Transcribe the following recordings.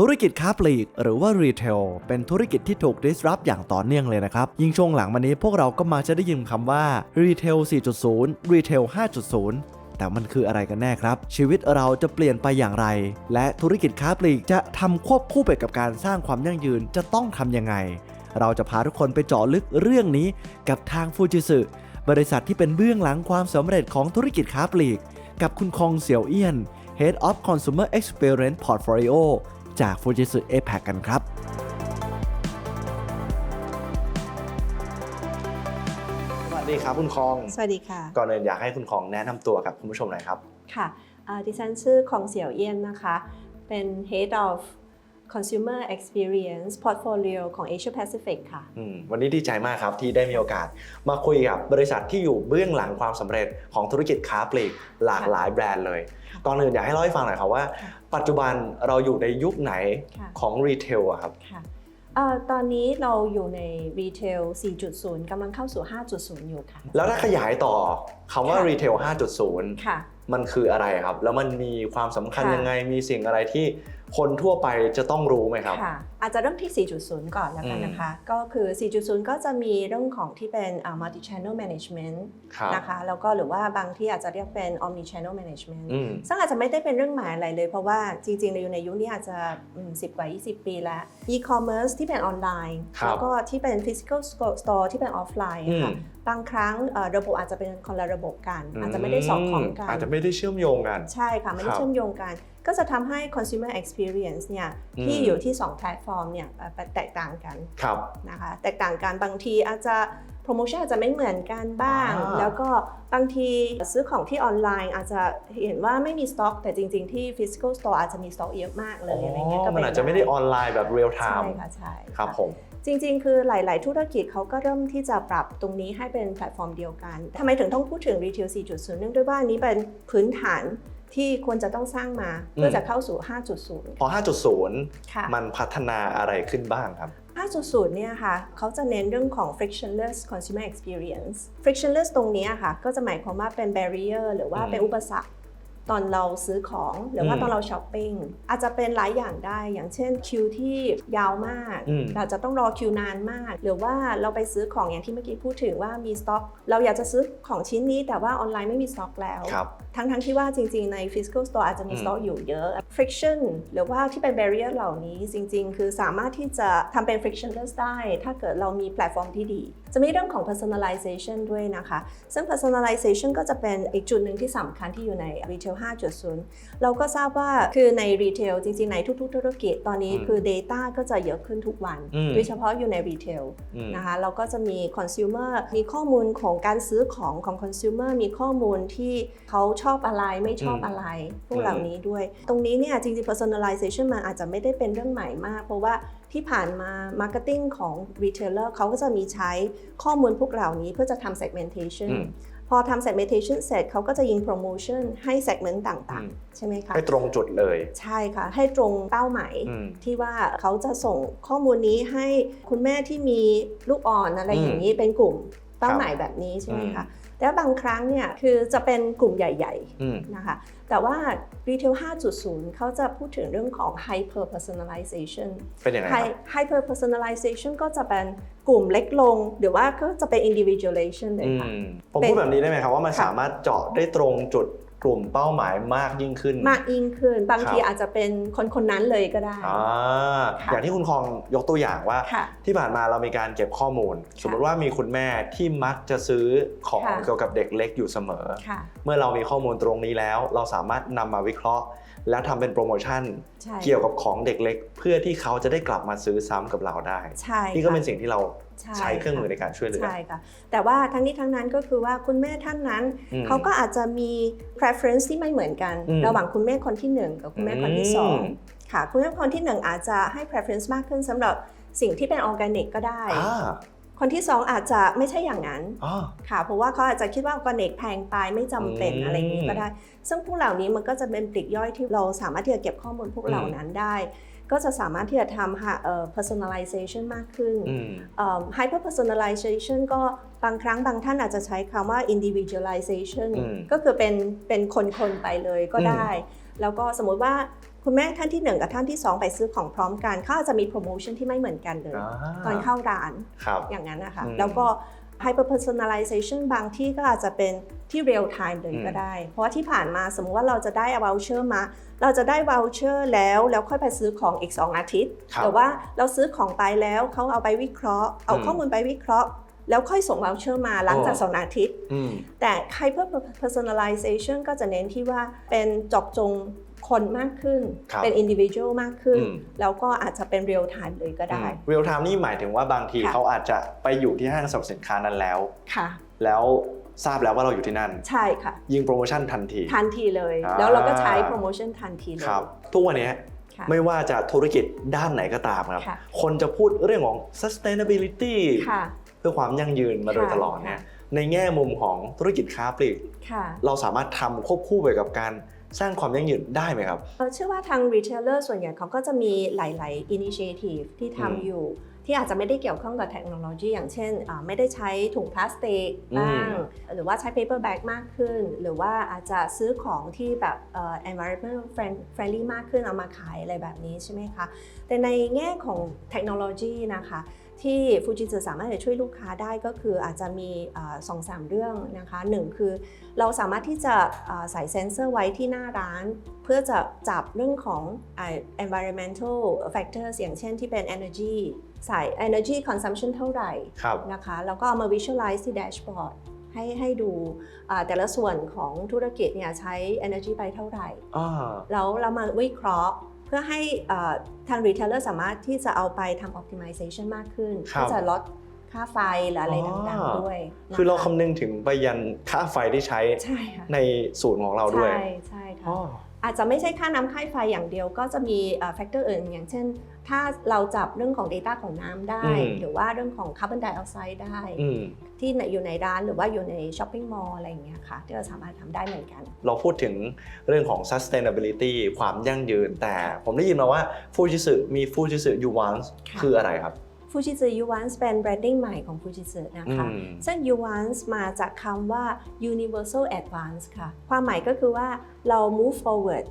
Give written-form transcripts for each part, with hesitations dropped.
ธุรกิจค้าปลีกหรือว่ารีเทลเป็นธุรกิจที่ถูก disrupt อย่างต่อเนื่องเลยนะครับยิ่งช่วงหลังมานี้พวกเราก็มาจะได้ยินคำว่า Retail 4.0 Retail 5.0 แต่มันคืออะไรกันแน่ครับชีวิตเราจะเปลี่ยนไปอย่างไรและธุรกิจค้าปลีกจะทำควบคู่ไปกับการสร้างความยั่งยืนจะต้องทำยังไงเราจะพาทุกคนไปเจาะลึกเรื่องนี้กับทางฟูจิสึบริษัทที่เป็นเบื้องหลังความสำเร็จของธุรกิจค้าปลีกกับคุณคองเสี่ยวเอี้ยน Head of Consumer Experience Portfolio จาก Fujitsu APAC กันครับสวัสดีครับคุณคองสวัสดีค่ะก่อนอื่นอยากให้คุณคองแนะนำตัวกับคุณผู้ชมหน่อยครับค่ะดิฉันชื่อคองเสี่ยวเอี้ยนนะคะเป็น Head of Consumer Experience Portfolio ของ Asia Pacific ค่ะวันนี้ดีใจมากครับที่ได้มีโอกาสมาคุยกับบริษัทที่อยู่เบื้องหลังความสำเร็จของธุรกิจค้าปลีกหลากหลายแบรนด์เลยก่อนอื่นอยากให้เล่าให้ฟังหน่อยครับว่าปัจจุบันเราอยู่ในยุคไหนของรีเทลอะครับตอนนี้เราอยู่ใน Retail 4.0 กำลังเข้าสู่ 5.0 อยู่ค่ะแล้วถ้าขยายต่อคำว่า Retail 5.0 มันคืออะไรครับแล้วมันมีความสำคัญยังไงมีสิ่งอะไรที่คนทั่วไปจะต้องรู้ไหมครับอาจจะเริ่มที่ 4.0 ก่อนแล้วกันนะคะก็คือ 4.0 ก็จะมีเรื่องของที่เป็น multi channel management นะคะแล้วก็หรือว่าบางที่อาจจะเรียกเป็น omni channel management ซึ่งอาจจะไม่ได้เป็นเรื่องใหม่อะไรเลยเพราะว่าจริงๆเราอยู่ในยุคนี้อาจจะ10 กว่า 20 ปีแล้ว e-commerce ที่เป็นออนไลน์แล้วก็ที่เป็น physical store ที่เป็นออฟไลน์ค่ะบางครั้งระบบอาจจะเป็นคนละระบบกันอาจจะไม่ได้สอดคล้องกันอาจจะไม่ได้เชื่อมโยงกันใช่ค่ะไม่ได้เชื่อมโยงกันก็จะทำให้ consumer experience เนี่ยที่อยู่ที่2แพลตฟอร์มเนี่ยแตกต่างกันนะคะแตกต่างกันบางทีอาจจะโปรโมชั่นอาจจะไม่เหมือนกันบ้างแล้วก็บางทีซื้อของที่ออนไลน์อาจจะเห็นว่าไม่มีสต็อกแต่จริงๆที่ physical store อาจจะมีสต็อกเยอะมากเลยอะไรเงี้ยก็มันอาจจะไม่ได้ออนไลน์แบบ real time ใช่ค่ะใช่ครับผมจริงๆคือหลายๆธุรกิจเขาก็เริ่มที่จะปรับตรงนี้ให้เป็นแพลตฟอร์มเดียวกันทำไมถึงต้องพูดถึง Retail 4.0 เนื่องด้วยว่านี้เป็นพื้นฐานที่ควรจะต้องสร้างมาเพื่อจะเข้าสู่ 5.0 พอ 5.0 มันพัฒนาอะไรขึ้นบ้างครับ 5.0 เนี่ยค่ะเขาจะเน้นเรื่องของ frictionless consumer experience frictionless ตรงนี้ค่ะก็จะหมายความว่าเป็น barrier หรือว่าเป็นอุปสรรคตอนเราซื้อของหรือว่าตอนเราช้อปปิ้งอาจจะเป็นหลายอย่างได้อย่างเช่นคิวที่ยาวมากเราจะต้องรอคิวนานมากหรือว่าเราไปซื้อของอย่างที่เมื่อกี้พูดถึงว่ามีสต็อกเราอยากจะซื้อของชิ้นนี้แต่ว่าออนไลน์ไม่มีสต็อกแล้วทั้งที่ว่าจริงๆใน physical store อาจจะมีสต็อกอยู่เยอะ friction หรือว่าที่เป็น barrier เหล่านี้จริงๆคือสามารถที่จะทำเป็น frictionless ได้ถ้าเกิดเรามีแพลตฟอร์มที่ดีจะมีเรื่องของ personalization ด้วยนะคะซึ่ง personalization ก็จะเป็นอีกจุดหนึ่งที่สำคัญที่อยู่ใน retail 5.0 เราก็ทราบว่าคือใน retail จริงๆในทุกๆธุรกิจตอนนี้คือ data ก็จะเยอะขึ้นทุกวันโดยเฉพาะอยู่ใน retail นะคะเราก็จะมี consumer มีข้อมูลของการซื้อของ consumer มีข้อมูลที่เขาชอบอะไรไม่ชอบอะไรพวกเหล่านี้ด้วยตรงนี้เนี่ยจริงๆ personalization มันอาจจะไม่ได้เป็นเรื่องใหม่มากเพราะว่าที่ผ่านมา marketing ของ retailer เขาก็จะมีใช้ข้อมูลพวกเหล่านี้เพื่อจะทำ segmentationพอทำ segmentation เสร็จเขาก็จะยิง promotion ให้ segment ต่างๆใช่ไหมคะให้ตรงจุดเลยใช่ค่ะให้ตรงเป้าหมายที่ว่าเขาจะส่งข้อมูลนี้ให้คุณแม่ที่มีลูกอ่อนอะไรอย่างนี้เป็นกลุ่มเป้าหมายแบบนี้ใช่ไหมคะแต่บางครั้งเนี่ยคือจะเป็นกลุ่มใหญ่ๆนะคะแต่ว่า Retail 5.0 เขาจะพูดถึงเรื่องของ Hyper Personalization เป็นยังไงครับ Hyper Personalization ก็จะเป็นกลุ่มเล็กลงหรือว่าก็จะเป็น Individualization เลยค่ะผมพูดแบบนี้ได้ไหมครับว่ามันสามารถเจาะได้ตรงจุดกลุ่มเป้าหมายมากยิ่งขึ้นบางทีอาจจะเป็นคนนั้นเลยก็ได้อย่างที่คุณคองยกตัวอย่างว่าที่ผ่านมาเรามีการเก็บข้อมูลสมมติว่ามีคุณแม่ที่มักจะซื้อของเกี่ยวกับเด็กเล็กอยู่เสมอเมื่อเรามีข้อมูลตรงนี้แล้วเราสามารถนำมาวิเคราะห์แล้วทำเป็นโปรโมชั่นเกี่ยวกับของเด็กเล็กเพื่อที่เขาจะได้กลับมาซื้อซ้ำกับเราได้นี่ก็เป็นสิ่งที่เราใช้เครื่องมือในการช่วยเหลือใช่ค่ะแต่ว่าทั้งนี้ทั้งนั้นก็คือว่าคุณแม่ท่านนั้นเขาก็อาจจะมี preference ที่ไม่เหมือนกันระหว่างคุณแม่คนที่1กับคุณแม่คนที่2ค่ะคุณแม่คนที่1อาจจะให้ preference มากขึ้นสำหรับสิ่งที่เป็นออร์แกนิกก็ได้คนที่2อาจจะไม่ใช่อย่างนั้นค่ะเพราะว่าเขาอาจจะคิดว่าออร์แกนิกแพงไปไม่จำเป็นอะไรอย่างนี้ก็ได้ซึ่งพวกเหล่านี้มันก็จะเป็นปลีกย่อยที่เราสามารถที่จะเก็บข้อมูลพวกเหล่านั้นได้ก็จะสามารถที่จะทำpersonalization มากขึ้นhyper personalization ก็บางครั้งบางท่านอาจจะใช้คำว่า individualization ก็คือเป็นคนๆไปเลยก็ได้แล้วก็สมมติว่าค คุณแม่ท่านที่1กับท่านที่2ไปซื้อของพร้อมกันเขาอาจจะมีโปรโมชั่นที่ไม่เหมือนกันเลยตอนเข้าร้านอย่างนั้นนะคะแล้วก็ hyper personalization บางที่ก็อาจจะเป็นที่ real time เลยก็ได้เพราะว่าที่ผ่านมาสมมติว่าเราจะได้ voucher มาเราจะได้ voucher แล้วค่อยไปซื้อของอีก2อาทิตย์แต่ว่าเราซื้อของไปแล้วเขาเอาไปวิเคราะห์เอาข้อมูลไปวิเคราะห์แล้วค่อยส่ง voucher มาหลังจาก2อาทิตย์แต่ hyper personalization ก็จะเน้นที่ว่าเป็นเจาะจงคนมากขึ้นเป็น individual มากขึ้นแล้วก็อาจจะเป็น real time เลยก็ได้ real time นี่หมายถึงว่าบางทีเขาอาจจะไปอยู่ที่ห้างสรรพสินค้านั้นแล้วแล้วทราบแล้วว่าเราอยู่ที่นั่นใช่ค่ะยิงโปรโมชั่นทันทีเลยแล้วเราก็ใช้โปรโมชั่นทันทีเลยทุกวันนี้ไม่ว่าจะธุรกิจด้านไหนก็ตามครับคนจะพูดเรื่องของ sustainability เพื่อความยั่งยืนมาโดยตลอดเนี่ยในแง่มุมของธุรกิจค้าปลีกเราสามารถทำควบคู่ไปกับการสร้างความยั่งยืนได้ไหมครับเชื่อว่าทาง retailer ส่วนใหญ่เขาก็จะมีหลายๆ initiative ที่ทำอยู่ที่อาจจะไม่ได้เกี่ยวข้องกับเทคโนโลยีอย่างเช่นไม่ได้ใช้ถุงพลาสติกบ้างหรือว่าใช้ paper bag มากขึ้นหรือว่าอาจจะซื้อของที่แบบ environmental friendly มากขึ้นเอามาขายอะไรแบบนี้ใช่ไหมคะแต่ในแง่ของเทคโนโลยีนะคะที่ฟูจิสึสามารถจะช่วยลูกค้าได้ก็คืออาจจะมี 2-3 เรื่องนะคะ1คือเราสามารถที่จะใส่เซ็นเซอร์ไว้ที่หน้าร้านเพื่อจะจับเรื่องของ environmental factors อย่างเช่นที่เป็น energy ใส่ energy consumption เท่าไหร่นะคะแล้วก็เอามา visualize ที่ dashboard ให้ดูแต่ละส่วนของธุรกิจเนี่ยใช้ energy ไปเท่าไหร่แล้วเรามาวิเคราะห์เพื่อให้ทาง retailer สามารถที่จะเอาไปทำ optimization มากขึ้นเพื่อจะลดค่าไฟหรืออะไรต่างๆด้วยคือเราคำนึงถึงไปยันค่าไฟที่ใช้ในศูนย์ของเราด้วยใช่ค่ะอาจจะไม่ใช่ค่าน้ำค่าไฟอย่างเดียวก็จะมีแฟกเตอร์อื่นอย่างเช่นถ้าเราจับเรื่องของ data ของน้ำได้หรือว่าเรื่องของคาร์บอนไดออกไซด์ได้ที่อยู่ในร้านหรือว่าอยู่ในช้อปปิ้งมอลล์อะไรอย่างเงี้ยค่ะที่เราสามารถทำได้เหมือนกันเราพูดถึงเรื่องของ sustainability ความยั่งยืนแต่ผมได้ยินมาว่าฟูจิสึมีฟูจิสึยูวานส์คืออะไรครับฟูจิสึยูวานส์เป็น branding ใหม่ของฟูจิสึนะคะซึ่งยูวานส์มาจากคำว่า universal advance ค่ะความหมายก็คือว่าเรา move forward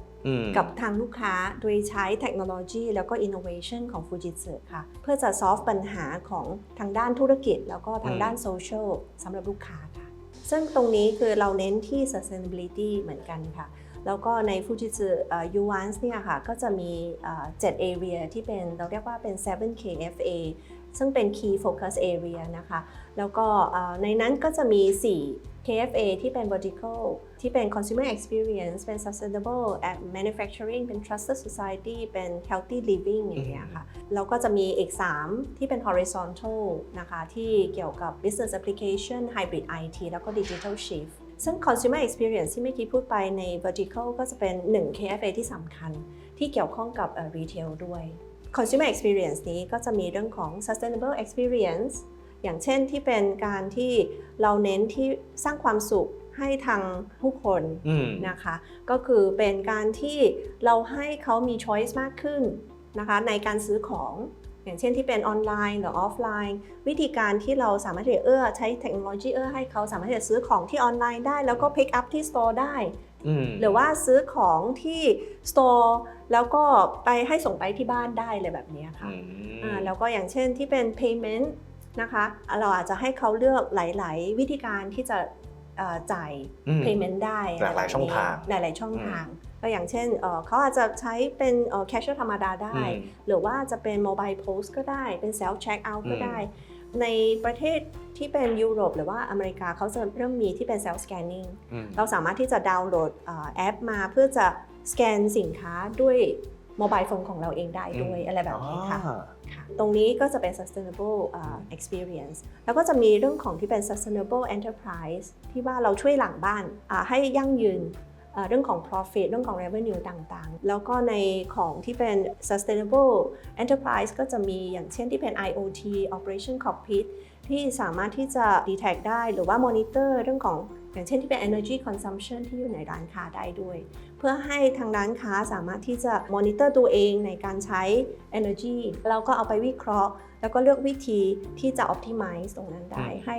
กับทางลูกค้าโดยใช้เทคโนโลยีแล้วก็ innovation ของฟูจิสึค่ะเพื่อจะ solve ปัญหาของทางด้านธุรกิจแล้วก็ทางด้าน social สำหรับลูกค้าค่ะซึ่งตรงนี้คือเราเน้นที่ sustainability เหมือนกันค่ะแล้วก็ใน Fujitsu Uwants เนี่ยค่ะก็จะมี7 area ที่เป็นเราเรียกว่าเป็น 7 KFA ซึ่งเป็น Key Focus Area นะคะแล้วก็ในนั้นก็จะมี4 KFA ที่เป็น Vertical ที่เป็น Consumer Experience เป็น Sustainable Manufacturing เป็น Trusted Society เป็น Healthy Living อย่างเงี้ยค่ะแล้วก็จะมีอีก3ที่เป็น Horizontal นะคะที่เกี่ยวกับ Business Application Hybrid IT แล้วก็ Digital Shiftซึ่ง consumer experience ที่เมื่อกี้พูดไปใน vertical ก็จะเป็น1 KFA ที่สำคัญที่เกี่ยวข้องกับ retail ด้วย consumer experience นี้ก็จะมีเรื่องของ sustainable experience อย่างเช่นที่เป็นการที่เราเน้นที่สร้างความสุขให้ทางผู้คนนะคะก็คือเป็นการที่เราให้เขามี choice มากขึ้นนะคะในการซื้อของอย่างเช่นที่เป็นออนไลน์หรือออฟไลน์วิธีการที่เราสามารถที่จะใช้เทคโนโลยีให้เขาสามารถที่จะซื้อของที่ออนไลน์ได้แล้วก็พิกอัพที่สโตร์ได้หรือว่าซื้อของที่สโตร์แล้วก็ไปให้ส่งไปที่บ้านได้เลยแบบนี้ค่ะแล้วก็อย่างเช่นที่เป็น payment นะคะเราอาจจะให้เขาเลือกหลายๆวิธีการที่จะจ่าย payment ได้หลายๆช่องทางหลายๆช่องทางก็อย่างเช่นเขาอาจจะใช้เป็นแคชเชียร์ธรรมดาได้หรือว่าจะเป็นโมบายโพสก็ได้เป็นเซลฟ์เช็คเอาท์ก็ได้ในประเทศที่เป็นยุโรปหรือว่าอเมริกาเขาจะเริ่มมีที่เป็นเซลฟ์สแกนนิ่งเราสามารถที่จะดาวน์โหลดแอปมาเพื่อจะสแกนสินค้าด้วยโมบายโฟนของเราเองได้ด้วยอะไรแบบนี้ค่ะตรงนี้ก็จะเป็น sustainable experience แล้วก็จะมีเรื่องของที่เป็น sustainable enterprise ที่ว่าเราช่วยหลังบ้านให้ยั่งยืนเรื่องของ profit เรื่องของ revenue ต่างๆแล้วก็ในของที่เป็น sustainable enterprise ก็จะมีอย่างเช่นที่เป็น IoT operation cockpit ที่สามารถที่จะ detect ได้หรือว่า monitor เรื่องของอย่างเช่นที่เป็น energy consumption ที่อยู่ในร้านค้าได้ด้วยเพื่อให้ทางร้านค้าสามารถที่จะ monitor ตัวเองในการใช้ energy แล้วก็เอาไปวิเคราะห์แล้วก็เลือกวิธีที่จะ optimize ตรงนั้นได้ให้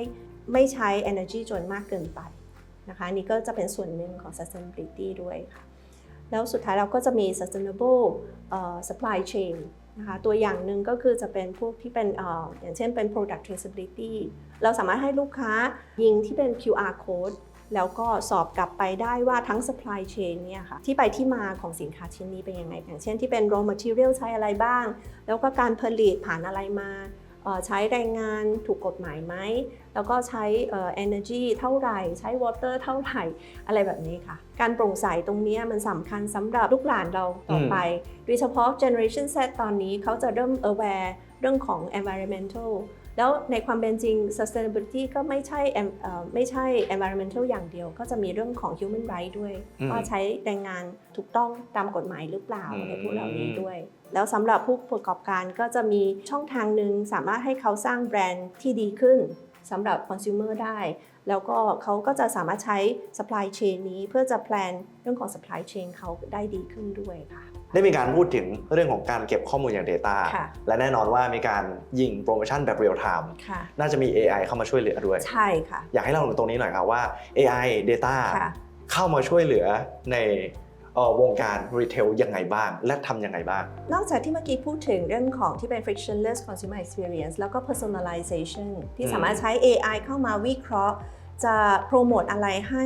ไม่ใช้ energy จนมากเกินไปนะคะนี่ก็จะเป็นส่วนหนึ่งของ sustainability ด้วยค่ะ แล้วสุดท้ายเราก็จะมี sustainable supply chain นะคะตัวอย่างหนึ่งก็คือจะเป็นพวกที่เป็นอย่างเช่นเป็น product traceability เราสามารถให้ลูกค้ายิงที่เป็น QR code แล้วก็สอบกลับไปได้ว่าทั้ง supply chain เนี่ยค่ะที่ไปที่มาของสินค้าชิ้นนี้เป็นยังไงอย่างเช่นที่เป็น raw material ใช้อะไรบ้างแล้วก็การผลิตผ่านอะไรมาใช้แรงงานถูกกฎหมายไหมแล้วก็ใช้energy เท่าไหร่ใช้ water เท่าไหร่อะไรแบบนี้ค่ะการโปร่งใสตรงนี้มันสำคัญสำหรับลูกหลานเราต่อไปโดยเฉพาะ generation Z ตอนนี้เขาจะเริ่ม aware เรื่องของ environmental แล้วในความเป็นจริง sustainability ก็ไม่ใช่ environmental อย่างเดียวก็จะมีเรื่องของ human right ด้วยว่าใช้แรงงานถูกต้องตามกฎหมายหรือเปล่าในพวกเหล่านี้ด้วยแล้วสำหรับผู้ประกอบการก็จะมีช่องทางหนึ่งสามารถให้เขาสร้างแบรนด์ที่ดีขึ้นสำหรับ consumer ได้แล้วก็เขาก็จะสามารถใช้ supply chain นี้เพื่อจะแพลนเรื่องของ supply chain เขาได้ดีขึ้นด้วยค่ะได้มีการพูดถึงเรื่องของการเก็บข้อมูลอย่าง Data และแน่นอนว่ามีการยิงโปรโมชั่นแบบ Real Time น่าจะมี AI เข้ามาช่วยเหลือด้วยใช่ค่ะอยากให้เราดูตรงนี้หน่อยครับว่า AI Data เข้ามาช่วยเหลือในวงการรีเทลยังไงบ้างและทำยังไงบ้างนอกจากที่เมื่อกี้พูดถึงเรื่องของที่เป็น frictionless consumer experience แล้วก็ personalization ที่สามารถใช้ AI เข้ามาวิเคราะห์จะโปรโมทอะไรให้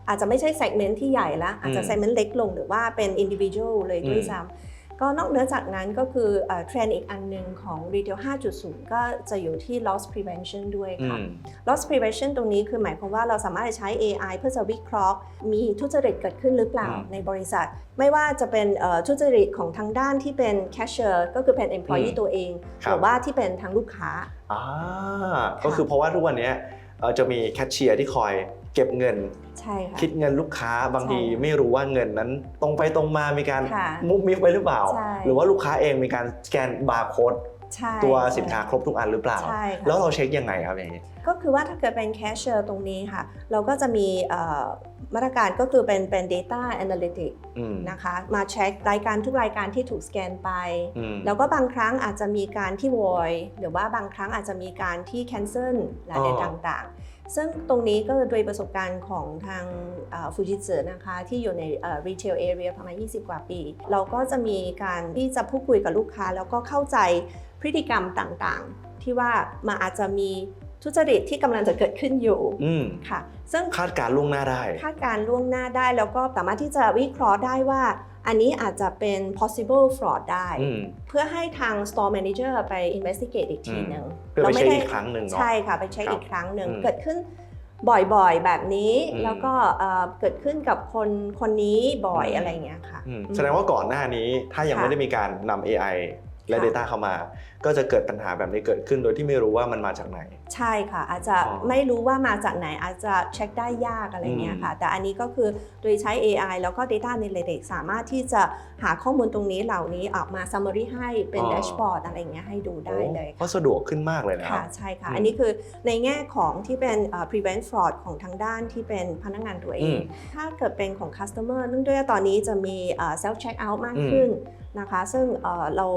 อาจจะไม่ใช่ segment ที่ใหญ่ละอาจจะ segment เล็กลงหรือว่าเป็น individual เลยด้วยซ้ำก็นอกเหนือจากนั้นก็คือเทรนด์อีกอันหนึ่งของ Retail 5.0 ก็จะอยู่ที่ loss prevention ด้วยค่ะ loss prevention ตรงนี้คือหมายความว่าเราสามารถใช้ AI เพื่อจะวิเคราะห์มีทุจริตเกิดขึ้นหรือเปล่าในบริษัทไม่ว่าจะเป็นทุจริตของทางด้านที่เป็น cashier ก็คือเป็น employee ตัวเองหรือว่าที่เป็นทางลูกค้าก็คือเพราะว่าทุกวันนี้จะมีแคชเชียร์ที่คอยเก็บเงินคิดเงินลูกค้าบางทีไม่รู้ว่าเงินนั้นตรงไปตรงมามีการมุกมิกไปหรือเปล่าหรือว่าลูกค้าเองมีการสแกนบาร์โค้ดตัวสินค้าครบทุกอันหรือเปล่าแล้วเราเช็คยังไงครับอย่างนี้ก็คือว่าถ้าเกิดเป็นแคชเชียร์ตรงนี้ค่ะเราก็จะมีมาตรการก็คือเป็น data analytics นะคะมาเช็ครายการทุกรายการที่ถูกสแกนไปแล้วก็บางครั้งอาจจะมีการที่ void หรือว่าบางครั้งอาจจะมีการที่ cancel อะไรต่างๆซึ่งตรงนี้ก็โดยประสบการณ์ของทางฟูจิสึนะคะที่อยู่ใน retail area ประมาณ20 กว่าปีเราก็จะมีการที่จะพูดคุยกับลูกค้าแล้วก็เข้าใจพฤติกรรมต่างๆที่ว่ามาอาจจะมีทุจริตที่กำลังจะเกิดขึ้นอยู่ค่ะซึ่งคาดการล่วงหน้าได้แล้วก็สามารถที่จะวิเคราะห์ได้ว่าอันนี้อาจจะเป็น possible fraud ได้เพื่อให้ทาง store manager ไป investigate อีกทีนึงเราไม่ได้อีกครั้งหนึ่งเนาะใช่ค่ะไปเช็คอีกครั้งหนึ่งเกิดขึ้นบ่อยๆแบบนี้แล้วก็เกิดขึ้นกับคนนี้บ่อยอะไรเงี้ยค่ะแสดงว่าก่อนหน้านี้ถ้ายังไม่ได้มีการนำ AI และ Data เข้ามาก็จะเกิดปัญหาแบบนี้เกิดขึ้นโดยที่ไม่รู้ว่ามันมาจากไหนใช่ค่ะอาจจะไม่รู้ว่ามาจากไหนอาจจะเช็คได้ยากอะไรเงี้ยค่ะแต่อันนี้ก็คือโดยใช้ AI แล้วก็ Data Analytics สามารถที่จะหาข้อมูลตรงนี้เหล่านี้ออกมา summary ให้เป็นแดชบอร์ดอะไรเงี้ยให้ดูได้เลยก็สะดวกขึ้นมากเลยนะครับใช่ค่ะอันนี้คือในแง่ของที่เป็น prevent fraud ของทางด้านที่เป็นพนักงานตัวเองถ้าเกิดเป็นของ customer เนื่องด้วยตอนนี้จะมี self check out มากขึ้นนะคะซึ่งเรา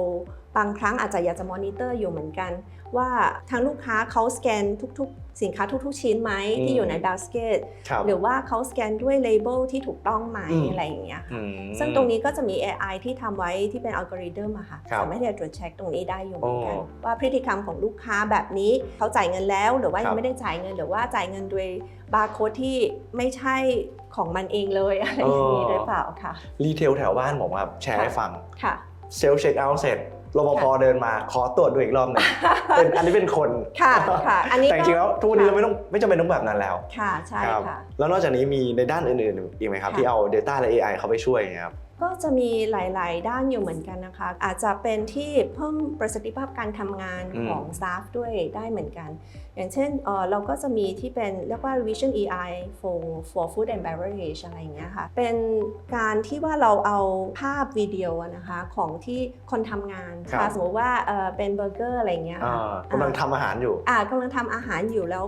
บางครั้งอาจจะอยากจะมอนิเตอร์อยู่เหมือนกันว่าทางลูกค้าเขาสแกนทุกสินค้าทุกๆชิ้นไหมที่อยู่ในบาสเกตหรือว่าเขาสแกนด้วยเลเบลที่ถูกต้องไหมอะไรอย่างเงี้ยค่ะซึ่งตรงนี้ก็จะมี AI ที่ทำไว้ที่เป็นอัลกอริทึมอะค่ะสามารถที่จะตรวจเช็คตรงนี้ได้อยู่เหมือนกันว่าพฤติกรรมของลูกค้าแบบนี้เขาจ่ายเงินแล้วหรือว่ายังไม่ได้จ่ายเงินหรือว่าจ่ายเงินโดยบาร์โค้ดที่ไม่ใช่ของมันเองเลยอะไรอย่างนี้หรือเปล่าค่ะรีเทลแถวบ้านผมครับแชร์ให้ฟังเซลฟ์เช็คเอาท์เสร็จรปภเดินมาขอตรวจดูอีกรอบหนึ่งอันนี้เป็นคนค่ะอันนี้แต่จริงๆแล้วทุกวันนี้เราไม่จำเป็นต้องแบบนั้นแล้วค่ะใช่ค่ะแล้วนอกจากนี้มีในด้านอื่นๆอีกไหมครับที่เอา Data และ AI เข้าไปช่วยครับ ก็จะมีหลายๆด้านอยู่เหมือนกันนะคะอาจจะเป็นที่เพิ่มประสิทธิภาพการทำงานของสตาฟด้วยได้เหมือนกันอย่างเช่นเราก็จะมีที่เป็นเรียกว่า Vision AI for Food and Beverage อะไรอย่างเงี้ยค่ะเป็นการที่ว่าเราเอาภาพวิดีโอนะคะของที่คนทำงานสมมติว่าเป็นเบอร์เกอร์อะไรเงี้ยกำลังทำอาหารอยู่กำลังทำอาหารอยู่แล้ว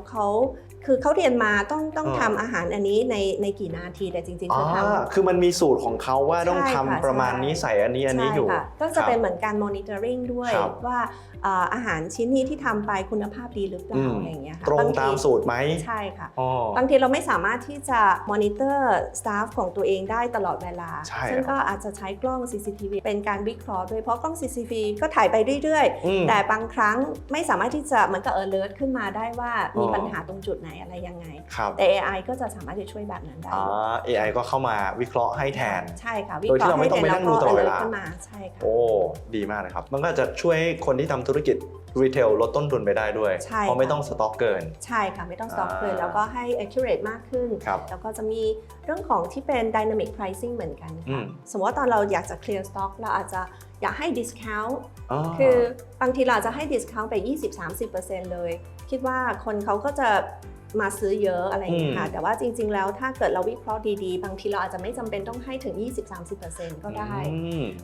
คือเขาเรียนมาต้องทำอาหารอันนี้ในกี่นาทีแต่จริงๆคือมันมีสูตรของเขาว่าต้อง ค่ะ ทำประมาณนี้ใส่อันนี้อยู่ ใช่ค่ะก็จะเป็นเหมือนการ monitoring ด้วย ครับ ว่าอาหารชิ้นนี้ที่ทำไปคุณภาพดีหรือเปล่าอะไรอย่างเงี้ยค่ะ ตรงตามสูตรไหม ใช่ค่ะ อ๋อ บางทีเราไม่สามารถที่จะ monitor staff ของตัวเองได้ตลอดเวลา ใช่ ซึ่งก็อาจจะใช้กล้อง CCTV เป็นการวิเคราะห์ด้วยเพราะกล้อง CCTV ก็ถ่ายไปเรื่อย ๆ แต่บางครั้งไม่สามารถที่จะเหมือนกับ alert ขึ้นมาได้ว่ามีปัญหาตรงจุดไหนอะไรยังไง ครับ แต่ AI ก็จะสามารถที่จะช่วยแบบนั้นได้ AI ก็เข้ามาวิเคราะห์ให้แทน ใช่ค่ะ โดยที่เราไม่ต้องไปนั่งดูตลอดเวลา ขึ้นมาใช่ค่ะ โอ้ดีมากเลยครับมันก็จะช่วยให้คนที่ทำธุรกิจรีเทลลดต้นทุนไปได้ด้วย ใช่ เพราะไม่ต้องสต็อกเกิน ใช่ค่ะไม่ต้อง stock เกินแล้วก็ให้ accurate มากขึ้น ครับ แล้วก็จะมีเรื่องของที่เป็น dynamic pricing เหมือนกัน อื ค่ะ ม สมมติว่าตอนเราอยากจะ clear stock เราอาจจะอยากให้ discount อ๋อ คือบางทีเราจะให้ discount ไป 20-30% เลย คิดว่าคนเขาก็จะมาซื้อเยอะอะไรอย่างเงี้ยค่ะแต่ว่าจริงๆแล้วถ้าเกิดเราวิเคราะห์ดีๆ บางทีเราอาจจะไม่จำเป็นต้องให้ถึง 20-30% ก็ได้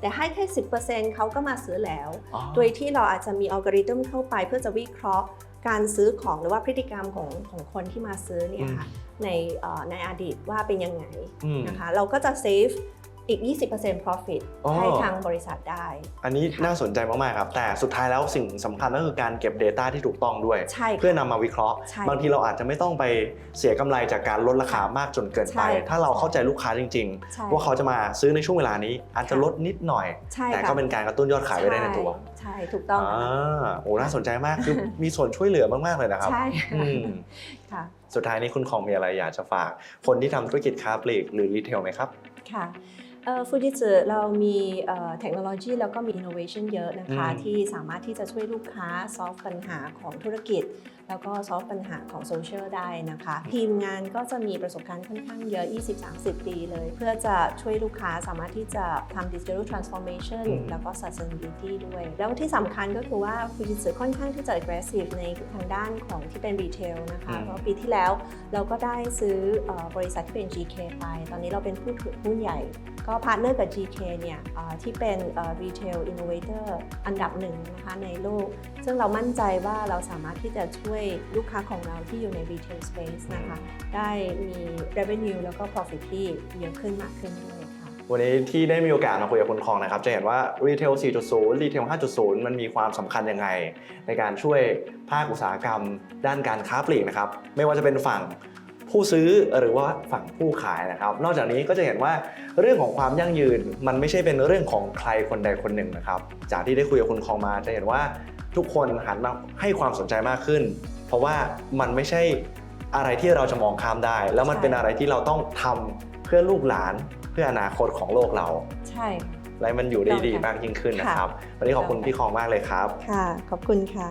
แต่ให้แค่ 10% เขาก็มาซื้อแล้ว โดยที่เราอาจจะมีอัลกอริทึมเข้าไปเพื่อจะวิเคราะห์การซื้อของหรือว่าพฤติกรรมของคนที่มาซื้อเนี่ยค่ะในอดีตว่าเป็นยังไงนะคะเราก็จะ save อีก 20% profit ให้ทางบริษัทได้ อันนี้น่าสนใจมากๆครับแต่สุดท้ายแล้วสิ่งสำคัญก็คือการเก็บ Data ที่ถูกต้องด้วย ใช่ค่ะ เพื่อนำมาวิเคราะห์ ใช่ บางทีเราอาจจะไม่ต้องไปเสียกำไรจากการลดราคามากจนเกินไป ใช่ ถ้าเราเข้าใจลูกค้าจริง ใช่ ๆ ว่าเขาจะมาซื้อในช่วงเวลานี้อาจจะลดนิดหน่อย ใช่ แต่ ค่ะ ก็เป็นการกระตุ้นยอดขายไว้ได้ในตัว ใช่ถูกต้องค่ะ โอ้น่าสนใจมากคือมีส่วนช่วยเหลือมากๆเลยนะครับ ใช่ อืม ค่ะ สุดท้ายนี้คุณคองมีอะไรอยากจะฝากคนที่ทำธุรกิจค้าปลีกหรือรีเทลไหมครับ ค่ะฟูจิสึเรามีเทคโนโลยีแล้วก็มี innovation เยอะนะคะที่สามารถที่จะช่วยลูกค้า solve ปัญหาของธุรกิจ แล้วก็ solve ปัญหาของโซเชียลได้นะคะทีมงานก็จะมีประสบการณ์ค่อนข้างเยอะ 20-30 ปีเลย เพื่อจะช่วยลูกค้าสามารถที่จะทำ digital transformation แล้วก็ sustainability ด้วย แล้วที่สำคัญก็คือว่าฟูจิสึค่อนข้างที่จะ aggressive ในทางด้านของที่เป็น retail นะคะเพราะปีที่แล้วเราก็ได้ซื้อบริษัทที่เป็น GK ไป ตอนนี้เราเป็นผู้ถือหุ้นใหญ่ ก็พาร์ทเนอร์กับ GK เนี่ยที่เป็น retail innovator อันดับหนึ่งนะคะในโลก ซึ่งเรามั่นใจว่าเราสามารถที่จะช่วยลูกค้าของเราที่อยู่ใน retail space นะคะได้มี revenue แล้วก็ profit ที่เยอะขึ้นมากขึ้นด้วยค่ะ วันนี้ที่ได้มีโอกาสมาคุยกับคุณคองนะครับจะเห็นว่า Retail 4.0 Retail 5.0 มันมีความสำคัญยังไงในการช่วยภาคอุตสาหกรรมด้านการค้าปลีกนะครับไม่ว่าจะเป็นฝั่งผู้ซื้อหรือว่าฝั่งผู้ขายนะครับนอกจากนี้ก็จะเห็นว่าเรื่องของความยั่งยืนมันไม่ใช่เป็นเรื่องของใครคนใดคนหนึ่งนะครับจากที่ได้คุยกับคุณคองมาจะเห็นว่าทุกคนหันมาให้ความสนใจมากขึ้น เพราะว่ามันไม่ใช่อะไรที่เราจะมองข้ามได้ แล้วมันเป็นอะไรที่เราต้องทำเพื่อลูกหลานเพื่ออนาคตของโลกเรา ใช่ และมันอยู่ได้ดีมากยิ่งขึ้นนะครับวันนี้ขอบคุณพี่คองมากเลยครับ ค่ะขอบคุณค่ะ